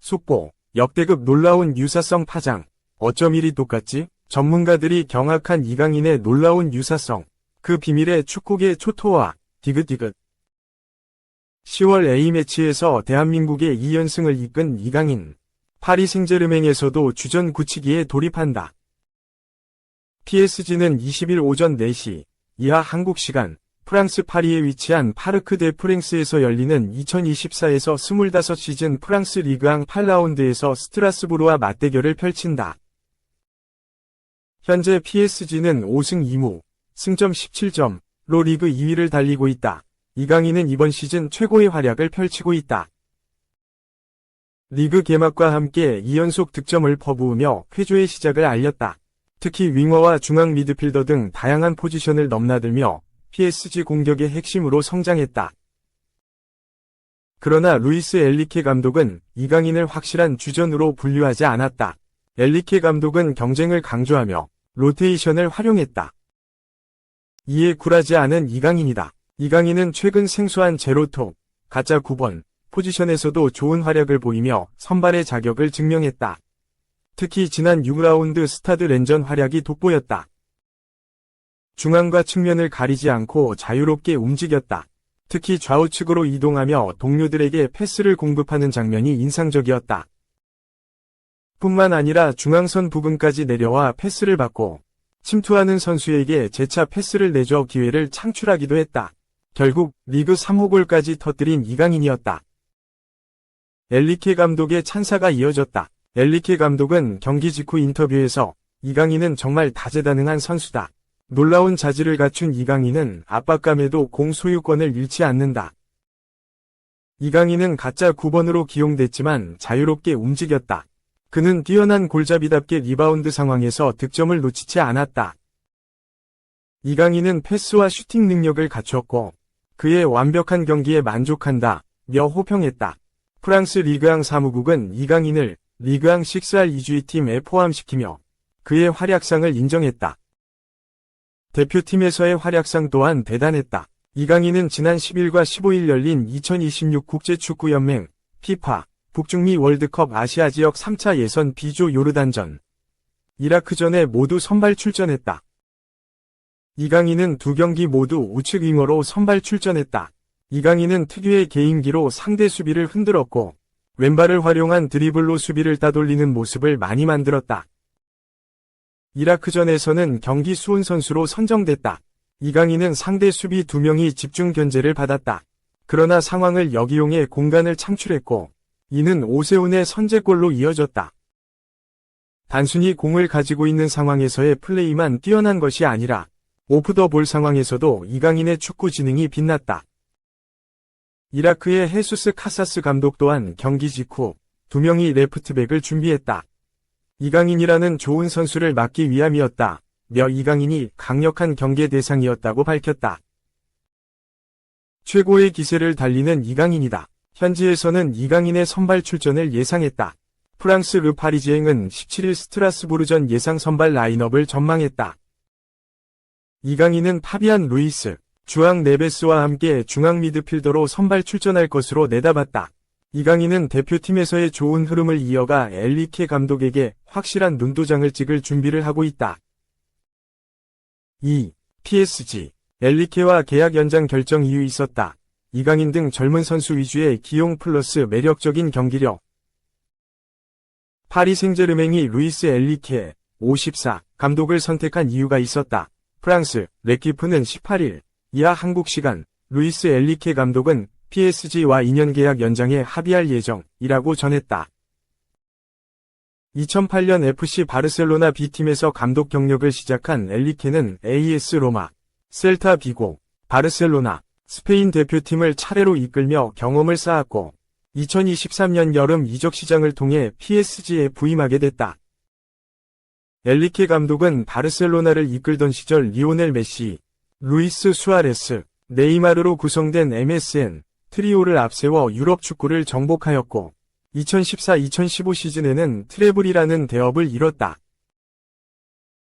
속보, 역대급 놀라운 유사성 파장. 어쩜 이리 똑같지? 전문가들이 경악한 이강인의 놀라운 유사성. 그 비밀의 축구계 초토화. 디귿디귿. 10월 A매치에서 대한민국의 2연승을 이끈 이강인. 파리 생제르맹에서도 주전 굳히기에 돌입한다. PSG는 20일 오전 4시 이하 한국 시간 프랑스 파리에 위치한 파르크 데 프랭스에서 열리는 2024에서 25시즌 프랑스 리그앙 8라운드에서 스트라스부르와 맞대결을 펼친다. 현재 PSG는 5승 2무, 승점 17점로 리그 2위를 달리고 있다. 이강인은 이번 시즌 최고의 활약을 펼치고 있다. 리그 개막과 함께 2연속 득점을 퍼부으며 쾌조의 시작을 알렸다. 특히 윙어와 중앙 미드필더 등 다양한 포지션을 넘나들며 PSG 공격의 핵심으로 성장했다. 그러나 루이스 엔리케 감독은 이강인을 확실한 주전으로 분류하지 않았다. 엔리케 감독은 경쟁을 강조하며 로테이션을 활용했다. 이에 굴하지 않은 이강인이다. 이강인은 최근 생소한 제로톱, 가짜 9번 포지션에서도 좋은 활약을 보이며 선발의 자격을 증명했다. 특히 지난 6라운드 스타드 랜전 활약이 돋보였다. 중앙과 측면을 가리지 않고 자유롭게 움직였다. 특히 좌우측으로 이동하며 동료들에게 패스를 공급하는 장면이 인상적이었다. 뿐만 아니라 중앙선 부근까지 내려와 패스를 받고 침투하는 선수에게 재차 패스를 내줘 기회를 창출하기도 했다. 결국 리그 3호 골까지 터뜨린 이강인이었다. 엔리케 감독의 찬사가 이어졌다. 엔리케 감독은 경기 직후 인터뷰에서 이강인은 정말 다재다능한 선수다. 놀라운 자질을 갖춘 이강인은 압박감에도 공 소유권을 잃지 않는다. 이강인은 가짜 9번으로 기용됐지만 자유롭게 움직였다. 그는 뛰어난 골잡이답게 리바운드 상황에서 득점을 놓치지 않았다. 이강인은 패스와 슈팅 능력을 갖췄고 그의 완벽한 경기에 만족한다 며 호평했다. 프랑스 리그앙 사무국은 이강인을 리그앙 6R 이주의팀에 포함시키며 그의 활약상을 인정했다. 대표팀에서의 활약상 또한 대단했다. 이강인은 지난 10일과 15일 열린 2026 국제축구연맹 FIFA 북중미 월드컵 아시아 지역 3차 예선 B조 요르단전, 이라크전에 모두 선발 출전했다. 이강인은 두 경기 모두 우측 윙어로 선발 출전했다. 이강인은 특유의 개인기로 상대 수비를 흔들었고 왼발을 활용한 드리블로 수비를 따돌리는 모습을 많이 만들었다. 이라크전에서는 경기 수훈 선수로 선정됐다. 이강인은 상대 수비 2명이 집중 견제를 받았다. 그러나 상황을 역이용해 공간을 창출했고 이는 오세훈의 선제골로 이어졌다. 단순히 공을 가지고 있는 상황에서의 플레이만 뛰어난 것이 아니라 오프 더 볼 상황에서도 이강인의 축구 지능이 빛났다. 이라크의 헤수스 카사스 감독 또한 경기 직후 2명이 레프트백을 준비했다. 이강인이라는 좋은 선수를 막기 위함이었다 며 이강인이 강력한 경계 대상이었다고 밝혔다. 최고의 기세를 달리는 이강인이다. 현지에서는 이강인의 선발 출전을 예상했다. 프랑스 르 파리지앵은 17일 스트라스부르전 예상 선발 라인업을 전망했다. 이강인은 파비안 루이스, 주앙 네베스와 함께 중앙 미드필더로 선발 출전할 것으로 내다봤다. 이강인은 대표팀에서의 좋은 흐름을 이어가 엔리케 감독에게 확실한 눈도장을 찍을 준비를 하고 있다. 2. PSG. 엔리케와 계약 연장 결정 이유 있었다. 이강인 등 젊은 선수 위주의 기용 플러스 매력적인 경기력. 파리 생제르맹이 루이스 엔리케 54 감독을 선택한 이유가 있었다. 프랑스 레키프는 18일 이하 한국 시간 루이스 엔리케 감독은 PSG와 2년 계약 연장에 합의할 예정이라고 전했다. 2008년 FC 바르셀로나 B팀에서 감독 경력을 시작한 엔리케는 AS 로마, 셀타 비고, 바르셀로나, 스페인 대표팀을 차례로 이끌며 경험을 쌓았고 2023년 여름 이적 시장을 통해 PSG에 부임하게 됐다. 엔리케 감독은 바르셀로나를 이끌던 시절 리오넬 메시, 루이스 수아레스, 네이마르로 구성된 MSN 트리오를 앞세워 유럽 축구를 정복하였고 2014-2015 시즌에는 트래블이라는 대업을 이뤘다.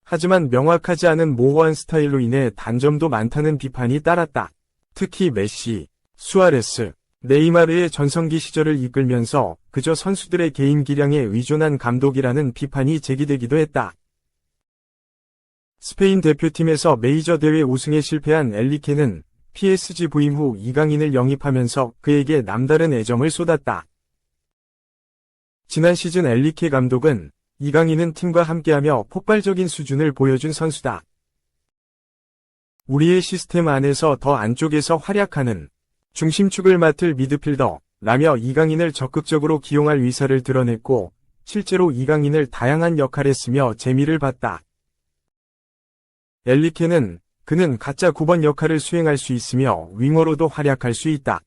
하지만 명확하지 않은 모호한 스타일로 인해 단점도 많다는 비판이 따랐다. 특히 메시, 수아레스, 네이마르의 전성기 시절을 이끌면서 그저 선수들의 개인 기량에 의존한 감독이라는 비판이 제기되기도 했다. 스페인 대표팀에서 메이저 대회 우승에 실패한 엘리케는 PSG 부임 후 이강인을 영입하면서 그에게 남다른 애정을 쏟았다. 지난 시즌 엘리케 감독은 이강인은 팀과 함께하며 폭발적인 수준을 보여준 선수다. 우리의 시스템 안에서 더 안쪽에서 활약하는 중심축을 맡을 미드필더라며 이강인을 적극적으로 기용할 의사를 드러냈고 실제로 이강인을 다양한 역할에 쓰며 재미를 봤다. 엘리케는 그는 가짜 9번 역할을 수행할 수 있으며 윙어로도 활약할 수 있다.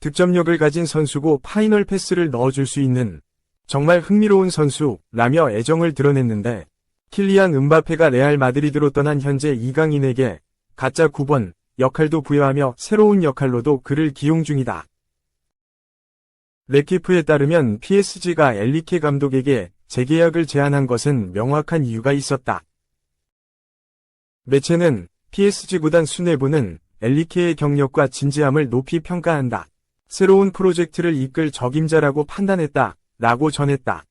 득점력을 가진 선수고 파이널 패스를 넣어줄 수 있는 정말 흥미로운 선수라며 애정을 드러냈는데 킬리안 음바페가 레알 마드리드로 떠난 현재 이강인에게 가짜 9번 역할도 부여하며 새로운 역할로도 그를 기용 중이다. 레키프에 따르면 PSG가 엘리케 감독에게 재계약을 제안한 것은 명확한 이유가 있었다. 매체는 PSG 구단 수뇌부는 엘리케의 경력과 진지함을 높이 평가한다. 새로운 프로젝트를 이끌 적임자라고 판단했다. 라고 전했다.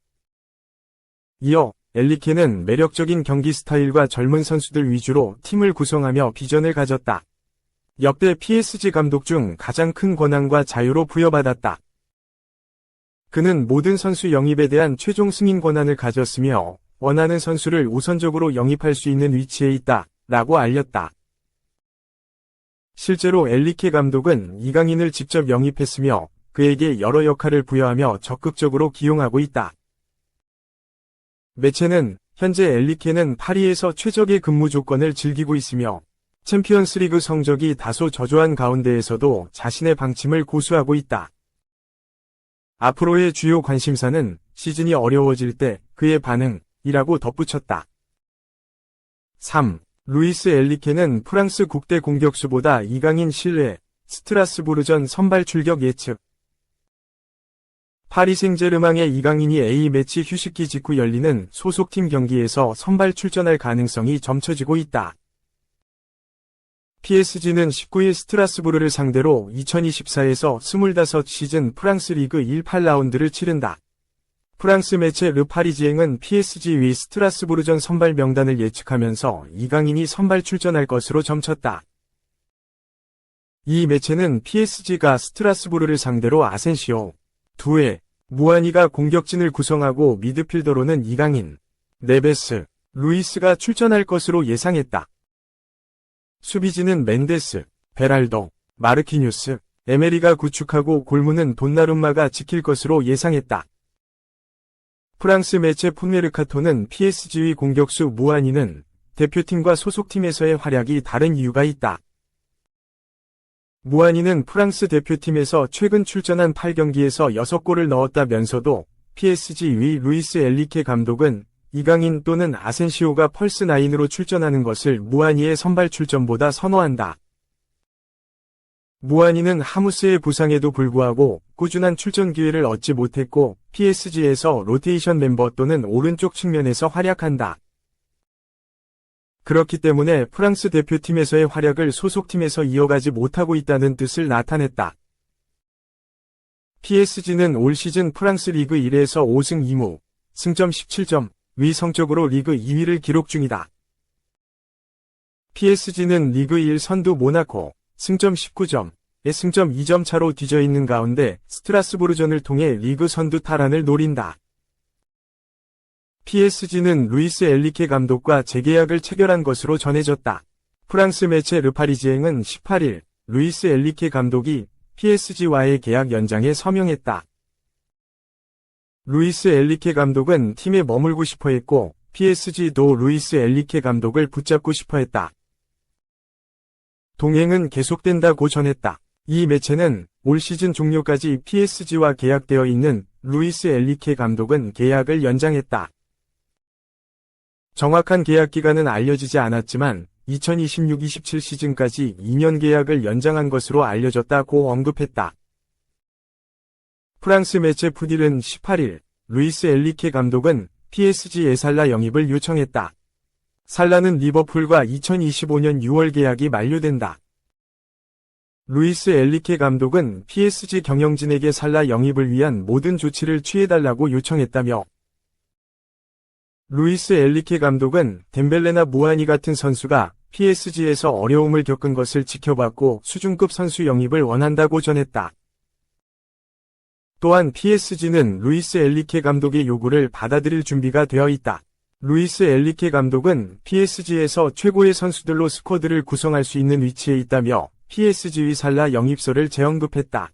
이어 엘리케는 매력적인 경기 스타일과 젊은 선수들 위주로 팀을 구성하며 비전을 가졌다. 역대 PSG 감독 중 가장 큰 권한과 자유로 부여받았다. 그는 모든 선수 영입에 대한 최종 승인 권한을 가졌으며 원하는 선수를 우선적으로 영입할 수 있는 위치에 있다. 라고 알렸다. 실제로 엘리케 감독은 이강인을 직접 영입했으며 그에게 여러 역할을 부여하며 적극적으로 기용하고 있다. 매체는 현재 엘리케는 파리에서 최적의 근무 조건을 즐기고 있으며 챔피언스리그 성적이 다소 저조한 가운데에서도 자신의 방침을 고수하고 있다. 앞으로의 주요 관심사는 시즌이 어려워질 때 그의 반응이라고 덧붙였다. 3. 루이스 엘리케는 프랑스 국대 공격수보다 이강인 신뢰, 스트라스부르전 선발 출격 예측. 파리 생제르맹의 이강인이 A매치 휴식기 직후 열리는 소속팀 경기에서 선발 출전할 가능성이 점쳐지고 있다. PSG는 19일 스트라스부르를 상대로 2024에서 25 시즌 프랑스 리그 1 8라운드를 치른다. 프랑스 매체 르 파리지앵은 PSG 위 스트라스부르전 선발 명단을 예측하면서 이강인이 선발 출전할 것으로 점쳤다. 이 매체는 PSG가 스트라스부르를 상대로 아센시오, 두에, 무아니가 공격진을 구성하고 미드필더로는 이강인, 네베스, 루이스가 출전할 것으로 예상했다. 수비진은 멘데스, 베랄도, 마르키뉴스, 에메리가 구축하고 골문은 돈나룸마가 지킬 것으로 예상했다. 프랑스 매체 폰메르카토는 PSG의 공격수 무아니는 대표팀과 소속팀에서의 활약이 다른 이유가 있다. 무아니는 프랑스 대표팀에서 최근 출전한 8경기에서 6골을 넣었다면서도 PSG 위 루이스 엘리케 감독은 이강인 또는 아센시오가 펄스9으로 출전하는 것을 무아니의 선발 출전보다 선호한다. 무아니는 하무스의 부상에도 불구하고 꾸준한 출전 기회를 얻지 못했고 PSG에서 로테이션 멤버 또는 오른쪽 측면에서 활약한다. 그렇기 때문에 프랑스 대표팀에서의 활약을 소속팀에서 이어가지 못하고 있다는 뜻을 나타냈다. PSG는 올 시즌 프랑스 리그 1에서 5승 2무, 승점 17점, 위 성적으로 리그 2위를 기록 중이다. PSG는 리그 1 선두 모나코, 승점 19점에 승점 2점 차로 뒤져 있는 가운데 스트라스부르전을 통해 리그 선두 탈환을 노린다. PSG는 루이스 엘리케 감독과 재계약을 체결한 것으로 전해졌다. 프랑스 매체 르파리지앵은 18일 루이스 엘리케 감독이 PSG와의 계약 연장에 서명했다. 루이스 엘리케 감독은 팀에 머물고 싶어 했고 PSG도 루이스 엘리케 감독을 붙잡고 싶어 했다. 동행은 계속된다고 전했다. 이 매체는 올 시즌 종료까지 PSG와 계약되어 있는 루이스 엘리케 감독은 계약을 연장했다. 정확한 계약 기간은 알려지지 않았지만 2026-27 시즌까지 2년 계약을 연장한 것으로 알려졌다고 언급했다. 프랑스 매체 푸딜은 18일 루이스 엘리케 감독은 PSG에 살라 영입을 요청했다. 살라는 리버풀과 2025년 6월 계약이 만료된다. 루이스 엘리케 감독은 PSG 경영진에게 살라 영입을 위한 모든 조치를 취해달라고 요청했다며 루이스 엘리케 감독은 덴벨레나 무아니 같은 선수가 PSG에서 어려움을 겪은 것을 지켜봤고 수준급 선수 영입을 원한다고 전했다. 또한 PSG는 루이스 엘리케 감독의 요구를 받아들일 준비가 되어 있다. 루이스 엘리케 감독은 PSG에서 최고의 선수들로 스쿼드를 구성할 수 있는 위치에 있다며 PSG의 살라 영입설을 재언급했다.